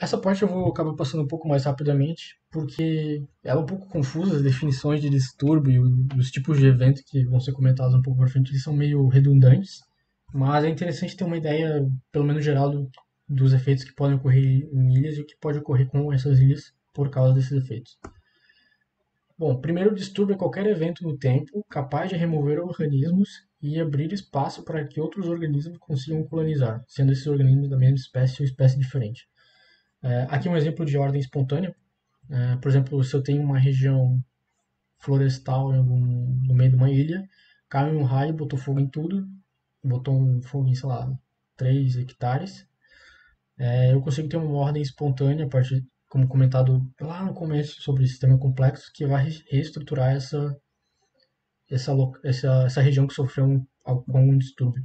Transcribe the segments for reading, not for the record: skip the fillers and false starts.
Essa parte eu vou acabar passando um pouco mais rapidamente, porque ela é um pouco confusa, as definições de distúrbio e os tipos de evento que vão ser comentados um pouco para frente, eles são meio redundantes, mas é interessante ter uma ideia, pelo menos geral, dos efeitos que podem ocorrer em ilhas e o que pode ocorrer com essas ilhas por causa desses efeitos. Bom, primeiro, distúrbio é qualquer evento no tempo capaz de remover organismos e abrir espaço para que outros organismos consigam colonizar, sendo esses organismos da mesma espécie ou espécie diferente. Aqui um exemplo de ordem espontânea. Por exemplo, se eu tenho uma região florestal no meio de uma ilha, cai um raio, botou fogo em tudo, botou um fogo em, sei lá, 3 hectares, eu consigo ter uma ordem espontânea, a partir, como comentado lá no começo sobre sistema complexo, que vai reestruturar essa região que sofreu algum distúrbio.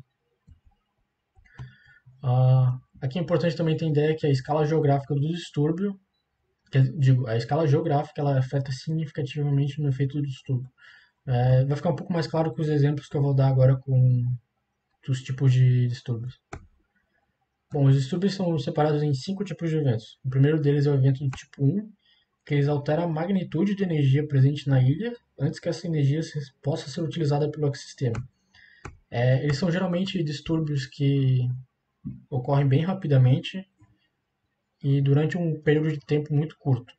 Aqui é importante também ter ideia que a escala geográfica do distúrbio, digo, a escala geográfica ela afeta significativamente no efeito do distúrbio. Vai ficar um pouco mais claro com os exemplos que eu vou dar agora com os tipos de distúrbios. Bom, os distúrbios são separados em 5 tipos de eventos. O primeiro deles é o evento do tipo 1, que eles alteram a magnitude de energia presente na ilha antes que essa energia possa ser utilizada pelo ecossistema. Eles são geralmente distúrbios que ocorrem bem rapidamente e durante um período de tempo muito curto.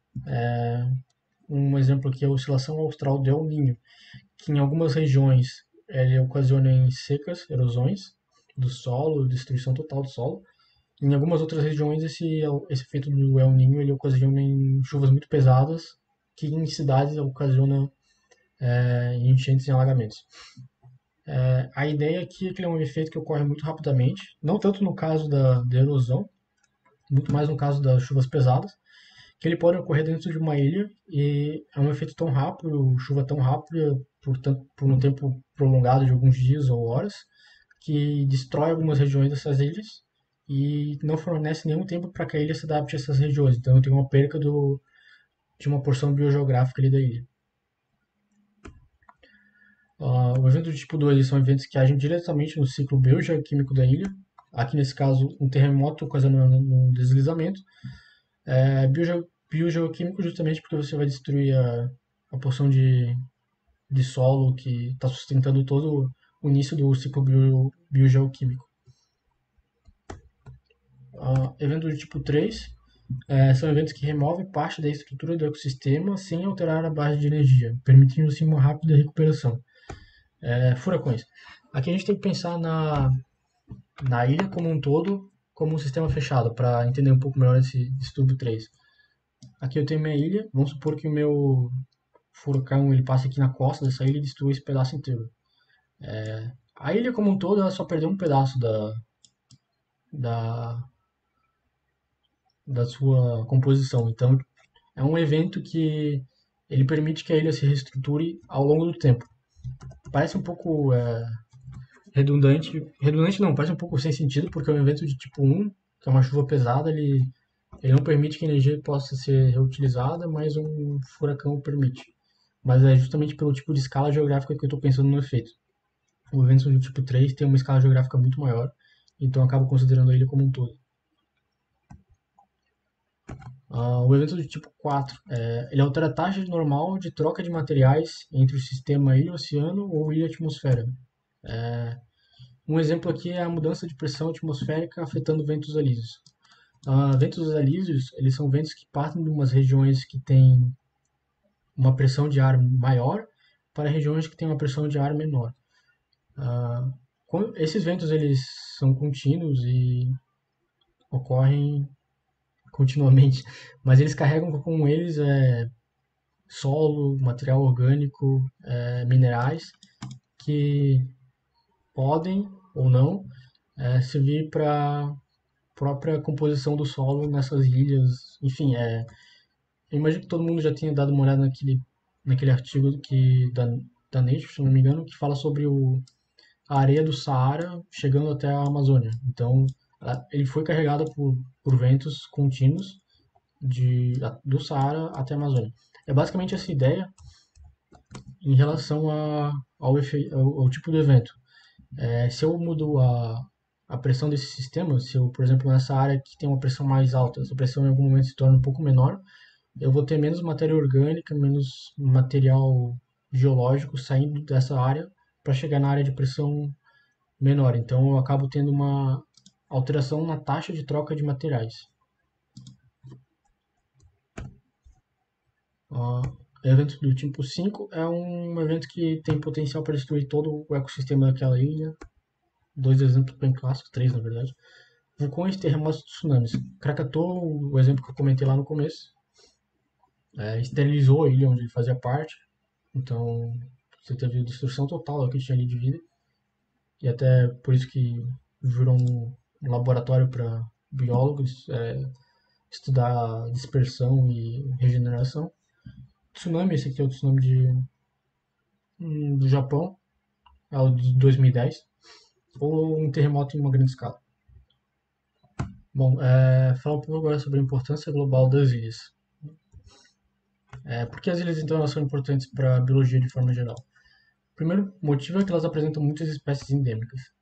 Um exemplo aqui é a oscilação austral do El Niño, que em algumas regiões ele ocasiona em secas, erosões do solo, destruição total do solo. Em algumas outras regiões esse efeito do El Niño ele ocasiona em chuvas muito pesadas, que em cidades ocasiona em enchentes e alagamentos. A ideia aqui é que ele é um efeito que ocorre muito rapidamente, não tanto no caso da erosão, muito mais no caso das chuvas pesadas, que ele pode ocorrer dentro de uma ilha e é um efeito tão rápido, chuva tão rápida, por um tempo prolongado de alguns dias ou horas, que destrói algumas regiões dessas ilhas e não fornece nenhum tempo para que a ilha se adapte a essas regiões. Então tem uma perca de uma porção biogeográfica ali da ilha. O evento do tipo 2 são eventos que agem diretamente no ciclo biogeoquímico da ilha. Aqui nesse caso, um terremoto ocasionando um deslizamento. Biogeoquímico justamente porque você vai destruir a porção de solo que está sustentando todo o início do ciclo biogeoquímico. Eventos do tipo 3 são eventos que removem parte da estrutura do ecossistema sem alterar a base de energia, permitindo assim uma rápida recuperação. Furacões. Aqui a gente tem que pensar na ilha como um todo, como um sistema fechado, para entender um pouco melhor esse distúrbio 3. Aqui eu tenho minha ilha, vamos supor que o meu furacão ele passe aqui na costa dessa ilha e destrua esse pedaço inteiro. A ilha como um todo ela só perdeu um pedaço da, da sua composição. Então é um evento que ele permite que a ilha se reestruture ao longo do tempo. Parece um pouco redundante. Redundante não, parece um pouco sem sentido, porque é um evento de tipo 1, que é uma chuva pesada, ele não permite que a energia possa ser reutilizada, mas um furacão permite. Mas é justamente pelo tipo de escala geográfica que eu estou pensando no efeito. O evento do tipo 3 tem uma escala geográfica muito maior, então eu acabo considerando ele como um todo. O evento do tipo 4, ele altera a taxa normal de troca de materiais entre o sistema ilha-oceano ou ilha-atmosfera. Um exemplo aqui é a mudança de pressão atmosférica afetando ventos alísios. Ventos alísios, eles são ventos que partem de umas regiões que têm uma pressão de ar maior para regiões que têm uma pressão de ar menor. Esses ventos eles são contínuos e ocorrem continuamente, mas eles carregam com eles solo, material orgânico, minerais que podem ou não servir para própria composição do solo nessas ilhas. Enfim, eu imagino que todo mundo já tenha dado uma olhada naquele artigo da Nature, se não me engano, que fala sobre a areia do Saara chegando até a Amazônia. Então, ele foi carregado por ventos contínuos do Saara até a Amazônia. É basicamente essa ideia em relação ao tipo do evento. Se eu mudo a pressão desse sistema, se eu, por exemplo, nessa área que tem uma pressão mais alta, essa pressão em algum momento se torna um pouco menor, eu vou ter menos matéria orgânica, menos material geológico saindo dessa área para chegar na área de pressão menor. Então eu acabo tendo uma alteração na taxa de troca de materiais. Uh, Evento do tipo 5 é um evento que tem potencial para destruir todo o ecossistema daquela ilha. Dois exemplos bem clássicos, três na verdade. Vulcões, terremotos e tsunamis. Krakatoa, o exemplo que eu comentei lá no começo, esterilizou a ilha onde ele fazia parte. Então você teve destruição total do que tinha ali de vida. E até por isso que virou um laboratório para biólogos estudar dispersão e regeneração. Tsunami, esse aqui é o tsunami do Japão, é o de 2010, ou um terremoto em uma grande escala. Bom, falar um pouco agora sobre a importância global das ilhas. Por que as ilhas então elas são importantes para a biologia de forma geral? O primeiro motivo é que elas apresentam muitas espécies endêmicas.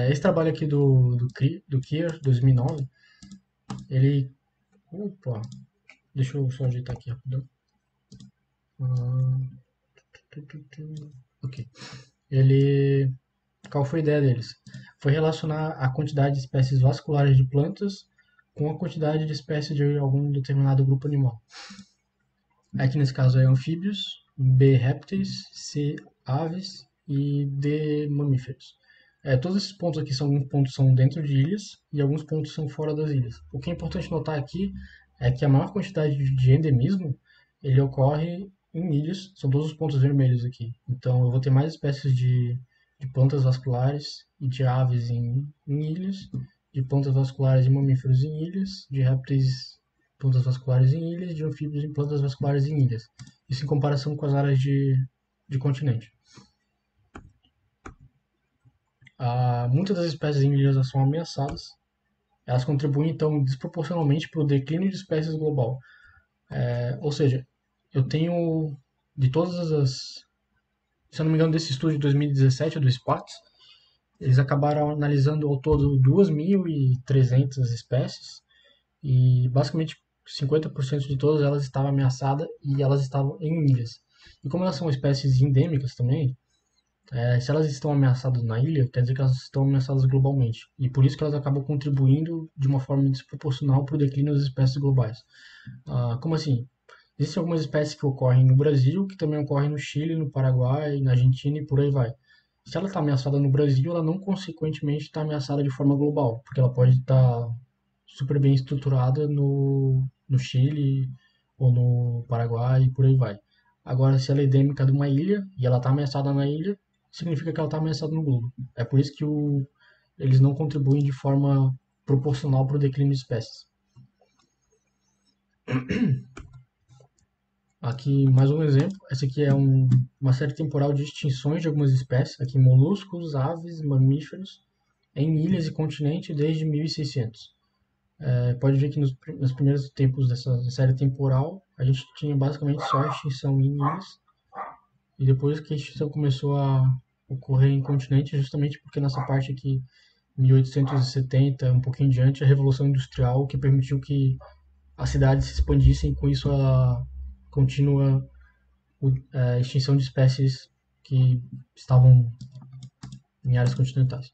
Esse trabalho aqui do Kier, 2009, ele... Opa, deixa eu só ajeitar aqui rapidão. Ok. Ele... Qual foi a ideia deles? Foi relacionar a quantidade de espécies vasculares de plantas com a quantidade de espécies de algum determinado grupo animal. Aqui nesse caso é anfíbios, B répteis, C aves e D mamíferos. Todos esses pontos aqui alguns pontos são dentro de ilhas e alguns pontos são fora das ilhas. O que é importante notar aqui é que a maior quantidade de endemismo ele ocorre em ilhas, são todos os pontos vermelhos aqui. Então eu vou ter mais espécies de plantas vasculares e de aves em ilhas, de plantas vasculares e mamíferos em ilhas, de répteis plantas vasculares em ilhas, de anfíbios em plantas vasculares em ilhas. Isso em comparação com as áreas de continente. Muitas das espécies em ilhas são ameaçadas. Elas contribuem, então, desproporcionalmente para o declínio de espécies global. Ou seja, eu tenho, de todas as... Se eu não me engano, desse estudo de 2017 do SPATS, eles acabaram analisando ao todo 2.300 espécies e, basicamente, 50% de todas elas estavam ameaçadas e elas estavam em ilhas. E como elas são espécies endêmicas também, se elas estão ameaçadas na ilha, quer dizer que elas estão ameaçadas globalmente. E por isso que elas acabam contribuindo de uma forma desproporcional para o declínio das espécies globais. Como assim? Existem algumas espécies que ocorrem no Brasil, que também ocorrem no Chile, no Paraguai, na Argentina e por aí vai. Se ela está ameaçada no Brasil, ela não consequentemente está ameaçada de forma global, porque ela pode estar super bem estruturada no Chile ou no Paraguai e por aí vai. Agora, se ela é endêmica de uma ilha e ela está ameaçada na ilha, significa que ela está ameaçada no globo. É por isso que eles não contribuem de forma proporcional para o declínio de espécies. Aqui mais um exemplo. Essa aqui é uma série temporal de extinções de algumas espécies. Aqui moluscos, aves, mamíferos em ilhas e continente desde 1600. Pode ver que nos primeiros tempos dessa série temporal a gente tinha basicamente só extinção em ilhas e depois que a extinção começou a ocorrer em continente, justamente porque nessa parte aqui 1870, um pouquinho diante, a Revolução Industrial, que permitiu que as cidades se expandissem, com isso a contínua extinção de espécies que estavam em áreas continentais.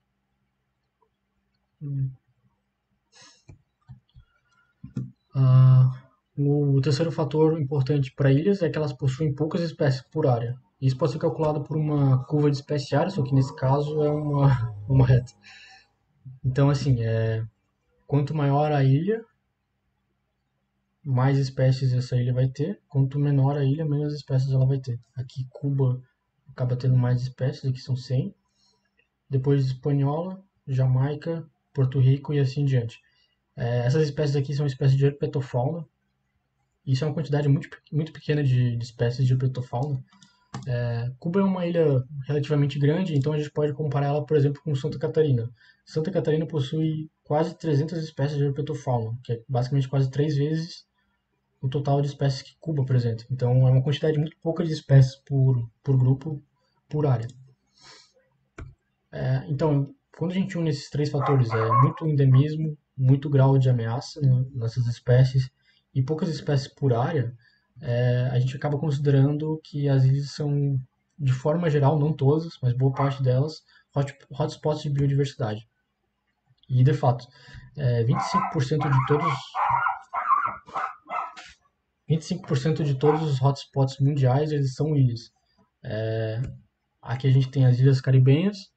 O terceiro fator importante para ilhas é que elas possuem poucas espécies por área. Isso pode ser calculado por uma curva de especiária, só que nesse caso é uma reta. Então, assim, quanto maior a ilha, mais espécies essa ilha vai ter. Quanto menor a ilha, menos espécies ela vai ter. Aqui Cuba acaba tendo mais espécies, aqui são 100. Depois Espanhola, Jamaica, Porto Rico e assim em diante. Essas espécies aqui são espécies de herpetofauna. Isso é uma quantidade muito, muito pequena de espécies de herpetofauna. Cuba é uma ilha relativamente grande, então a gente pode comparar ela, por exemplo, com Santa Catarina. Santa Catarina possui quase 300 espécies de herpetofauna, que é basicamente quase 3 vezes o total de espécies que Cuba apresenta. Então é uma quantidade muito pouca de espécies por grupo, por área. Então, quando a gente une esses três fatores, muito endemismo, muito grau de ameaça nessas espécies e poucas espécies por área, a gente acaba considerando que as ilhas são, de forma geral, não todas, mas boa parte delas, hotspots de biodiversidade. E, de fato, 25% de todos 25% de todos os hotspots mundiais eles são ilhas. Aqui a gente tem as ilhas caribenhas,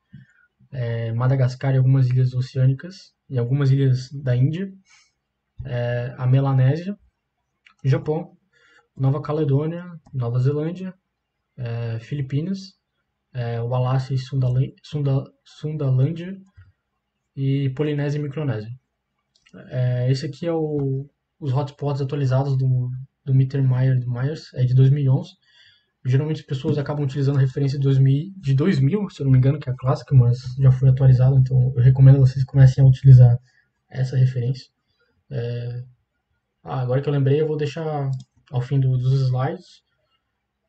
Madagascar e algumas ilhas oceânicas, e algumas ilhas da Índia, a Melanésia, Japão, Nova Caledônia, Nova Zelândia, Filipinas, o Alasca e Sundalândia e Polinésia e Micronésia. Esse aqui é os hotspots atualizados do Mittermeier do Myers, é de 2011. Geralmente as pessoas acabam utilizando a referência de 2000, se eu não me engano, que é a clássica, mas já foi atualizado, então eu recomendo que vocês comecem a utilizar essa referência. Agora que eu lembrei, eu vou deixar ao fim dos slides,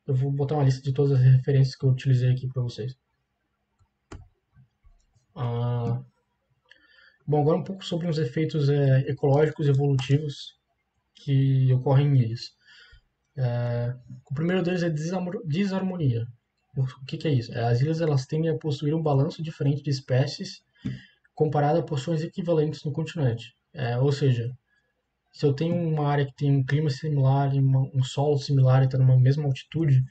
eu vou botar uma lista de todas as referências que eu utilizei aqui para vocês. Bom, agora um pouco sobre os efeitos ecológicos e evolutivos que ocorrem em ilhas. O primeiro deles é desarmonia. O que é isso? As ilhas elas tendem a possuir um balanço diferente de espécies comparado a porções equivalentes no continente. Ou seja, se eu tenho uma área que tem um clima similar, um solo similar e está numa mesma altitude,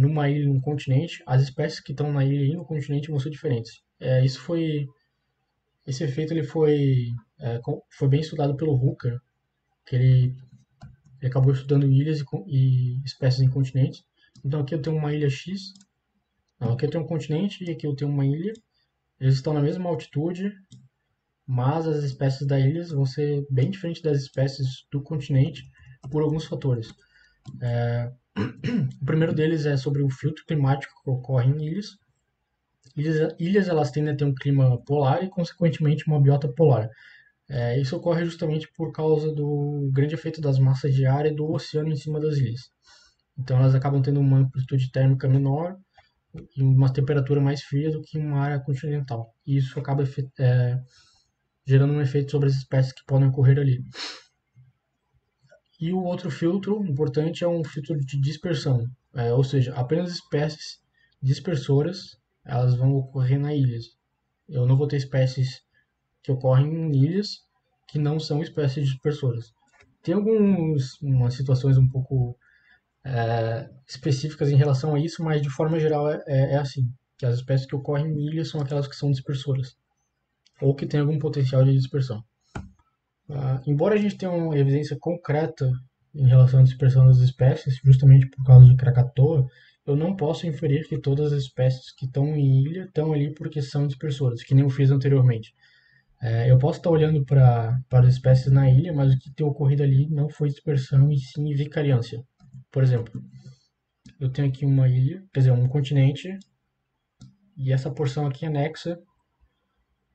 numa ilha e num continente, as espécies que estão na ilha e no continente vão ser diferentes. Esse efeito ele foi bem estudado pelo Hooker, que ele acabou estudando ilhas e espécies em continentes. Então aqui eu tenho uma ilha X, aqui eu tenho um continente e aqui eu tenho uma ilha. Eles estão na mesma altitude, mas as espécies da ilha vão ser bem diferentes das espécies do continente por alguns fatores. O primeiro deles é sobre o filtro climático que ocorre em ilhas. Ilhas elas tendem a ter um clima polar e, consequentemente, uma biota polar. Isso ocorre justamente por causa do grande efeito das massas de ar e do oceano em cima das ilhas. Então elas acabam tendo uma amplitude térmica menor e uma temperatura mais fria do que uma área continental. E isso acaba gerando um efeito sobre as espécies que podem ocorrer ali. E o outro filtro importante é um filtro de dispersão, ou seja, apenas espécies dispersoras elas vão ocorrer nas ilhas. Eu não vou ter espécies que ocorrem em ilhas que não são espécies dispersoras. Tem umas situações um pouco específicas em relação a isso, mas de forma geral é assim, que as espécies que ocorrem em ilhas são aquelas que são dispersoras, ou que têm algum potencial de dispersão. Embora a gente tenha uma evidência concreta em relação à dispersão das espécies, justamente por causa de Krakatoa, eu não posso inferir que todas as espécies que estão em ilha estão ali porque são dispersoras, que nem eu fiz anteriormente. Eu posso estar olhando para as espécies na ilha, mas o que tem ocorrido ali não foi dispersão e sim vicariância. Por exemplo, eu tenho aqui uma ilha, quer dizer, um continente, e essa porção aqui é anexa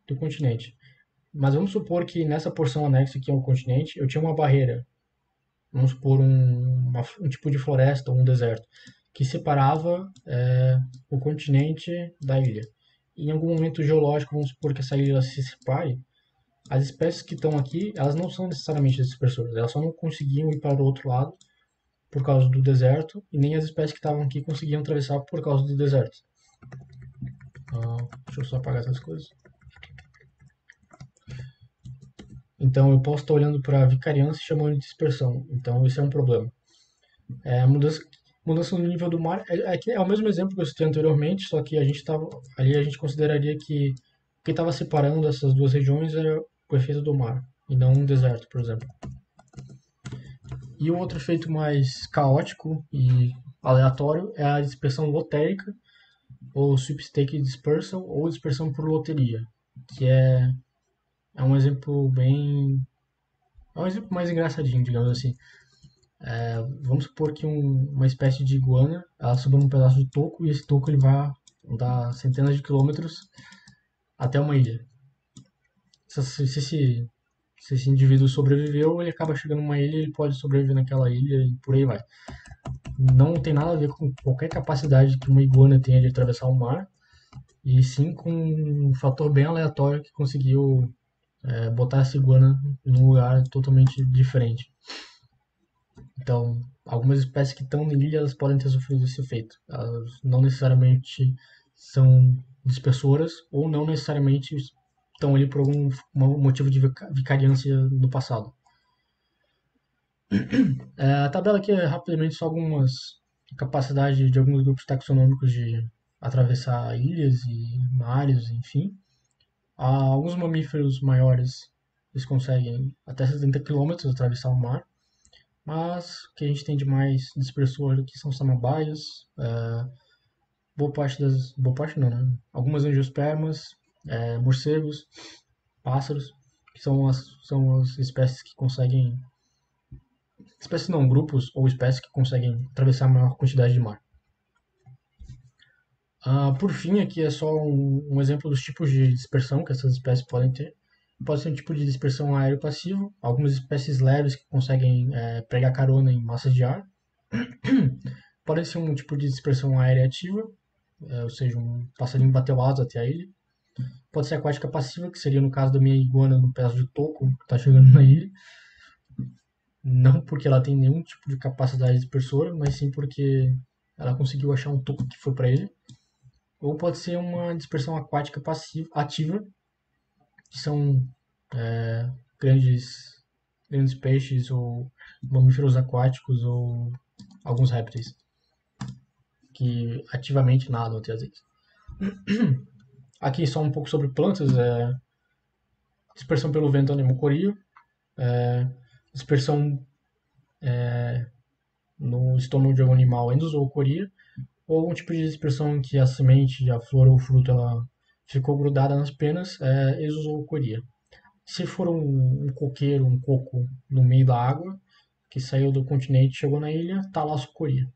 do continente. Mas vamos supor que nessa porção anexa aqui ao continente, eu tinha uma barreira, vamos supor um tipo de floresta ou um deserto, que separava o continente da ilha. Em algum momento geológico, vamos supor que essa ilha se separe, as espécies que estão aqui, elas não são necessariamente dispersoras, elas só não conseguiam ir para o outro lado por causa do deserto, e nem as espécies que estavam aqui conseguiam atravessar por causa do deserto. Deixa eu só apagar essas coisas. Então eu posso estar olhando para vicariância e chamando de dispersão. Então esse é um problema. Mudança no nível do mar é o mesmo exemplo que eu citei anteriormente, só que ali a gente consideraria que o que estava separando essas duas regiões era o efeito do mar, e não um deserto, por exemplo. E o outro efeito mais caótico e aleatório é a dispersão lotérica, ou sweepstake dispersal, ou dispersão por loteria, que é um exemplo mais engraçadinho, digamos assim. Vamos supor que uma espécie de iguana, ela suba num pedaço de toco e esse toco ele vai andar centenas de quilômetros até uma ilha. Se esse indivíduo sobreviveu, ele acaba chegando numa ilha, ele pode sobreviver naquela ilha e por aí vai. Não tem nada a ver com qualquer capacidade que uma iguana tenha de atravessar o mar e sim com um fator bem aleatório que conseguiu botar essa iguana num lugar totalmente diferente. Então, algumas espécies que estão na ilha, elas podem ter sofrido esse efeito. Elas não necessariamente são dispersoras ou não necessariamente estão ali por algum motivo de vicariância no passado. A tabela aqui é rapidamente só algumas capacidades de alguns grupos taxonômicos de atravessar ilhas e mares, enfim. Alguns mamíferos maiores eles conseguem até 70 quilômetros atravessar o mar, mas o que a gente tem de mais dispersor aqui são samambaias, boa parte não, né? Algumas angiospermas, morcegos, pássaros, que são as espécies que conseguem, espécies não, grupos ou espécies que conseguem atravessar a maior quantidade de mar. Por fim, aqui é só um exemplo dos tipos de dispersão que essas espécies podem ter. Pode ser um tipo de dispersão aéreo passivo, algumas espécies leves que conseguem pregar carona em massas de ar. Pode ser um tipo de dispersão aérea ativa, ou seja, um passarinho bateu asa até a ilha. Pode ser aquática passiva, que seria no caso da minha iguana no pedaço de toco que está chegando na ilha. Não porque ela tem nenhum tipo de capacidade dispersora, mas sim porque ela conseguiu achar um toco que foi para ele. Ou pode ser uma dispersão aquática passiva, ativa, que são grandes, grandes peixes ou mamíferos aquáticos ou alguns répteis que ativamente nadam até as ilhas. Aqui só um pouco sobre plantas, dispersão pelo vento anemocoria, dispersão no estômago de algum animal endozoocoria, ou algum tipo de dispersão em que a semente, a flor ou o fruto ela ficou grudada nas penas, exozoocoria. Se for um coqueiro, um coco no meio da água, que saiu do continente e chegou na ilha, talassocoria.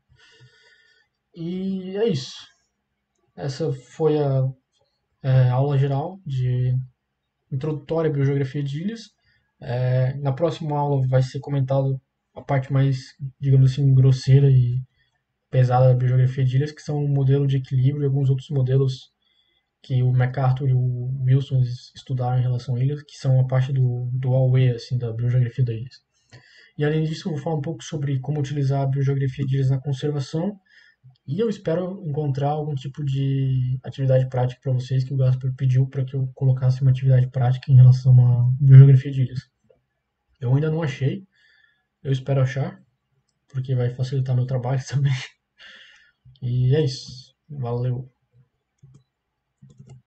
E é isso. Essa foi a aula geral de introdutória à biogeografia de ilhas. Na próxima aula vai ser comentado a parte mais, digamos assim, grosseira e pesada da biogeografia de ilhas, que são o modelo de equilíbrio e alguns outros modelos que o MacArthur e o Wilson estudaram em relação a ilhas, que são a parte do AUE, assim, da biogeografia das ilhas. E além disso, eu vou falar um pouco sobre como utilizar a biogeografia de ilhas na conservação. E eu espero encontrar algum tipo de atividade prática para vocês que o Gasper pediu para que eu colocasse uma atividade prática em relação à biogeografia de ilhas. Eu ainda não achei, eu espero achar, porque vai facilitar meu trabalho também. E é isso. Valeu.